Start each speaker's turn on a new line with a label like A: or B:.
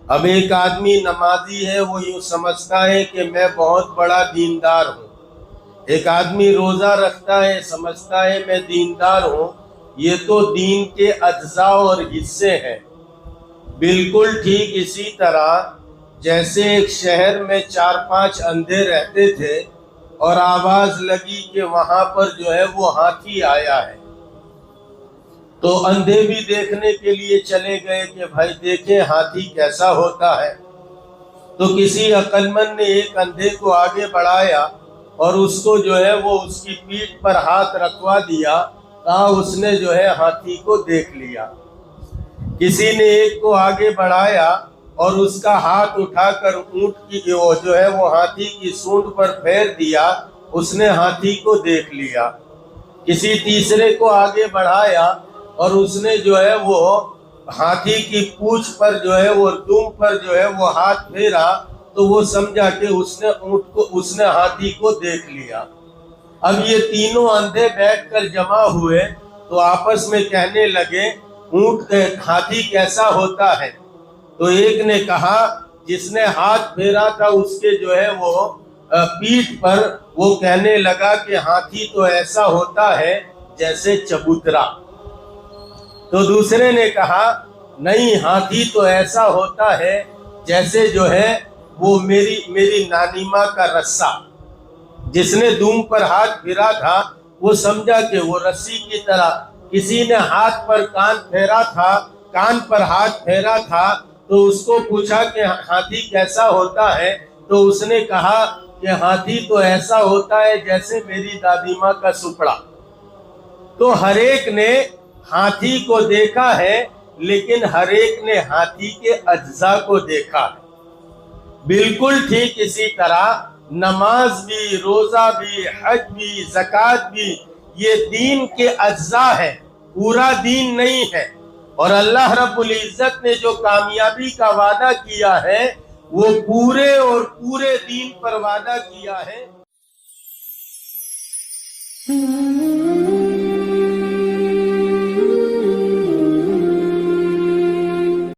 A: اب ایک آدمی نمازی ہے، وہ یوں سمجھتا ہے کہ میں بہت بڑا دیندار ہوں۔ ایک آدمی روزہ رکھتا ہے، سمجھتا ہے میں دیندار ہوں۔ یہ تو دین کے اجزاء اور حصے ہیں۔ بالکل ٹھیک اسی طرح جیسے ایک شہر میں 4-5 اندھے رہتے تھے اور آواز لگی کہ وہاں پر جو ہے وہ ہاتھی آیا ہے، تو اندھے بھی دیکھنے کے لیے چلے گئے کہ بھائی دیکھیں ہاتھی کیسا ہوتا ہے۔ تو کسی عقل مند نے ایک اندھے کو آگے بڑھایا اور اس کو جو ہے وہ اس کی پیٹھ پر ہاتھ رکھوا دیا، کہا اس نے جو ہے ہاتھی کو دیکھ لیا۔ کسی نے ایک کو آگے بڑھایا اور اس کا ہاتھ اٹھا کر اونٹ کی جو ہے وہ ہاتھی کی سونڈ پر پھیر دیا، اس نے ہاتھی کو دیکھ لیا۔ کسی تیسرے کو آگے بڑھایا اور اس نے جو ہے وہ ہاتھی کی پونچھ پر جو ہے وہ دم پر جو ہے وہ ہاتھ پھیرا، تو وہ سمجھا کہ اس نے ہاتھی کو دیکھ لیا۔ اب یہ تینوں اندھے بیٹھ کر جمع ہوئے تو آپس میں کہنے لگے ہاتھی کیسا ہوتا ہے؟ تو ایک نے کہا جس نے ہاتھ پھیرا تھا اس کے جو ہے وہ پیٹھ پر، وہ کہنے لگا کہ ہاتھی تو ایسا ہوتا ہے جیسے چبوترا۔ تو دوسرے نے کہا نہیں، ہاتھی تو ایسا ہوتا ہے جیسے جو ہے وہ میری نانی ماں کا رسہ۔ جس نے دم پر ہاتھ پھیرا تھا وہ سمجھا کہ وہ رسی کی طرح۔ کسی نے ہاتھ پر کان پر ہاتھ پھیرا تھا تو اس کو پوچھا کہ ہاتھی کیسا ہوتا ہے؟ تو اس نے کہا کہ ہاتھی تو ایسا ہوتا ہے جیسے میری دادی ماں کا سپڑا۔ تو ہر ایک نے ہاتھی کو دیکھا ہے، لیکن ہر ایک نے ہاتھی کے اجزاء کو دیکھا ہے۔ بالکل ٹھیک اسی طرح نماز بھی، روزہ بھی، حج بھی، زکوٰۃ بھی، یہ دین کے اجزاء ہیں، پورا دین نہیں ہے۔ اور اللہ رب العزت نے جو کامیابی کا وعدہ کیا ہے وہ پورے اور پورے دین پر وعدہ کیا ہے۔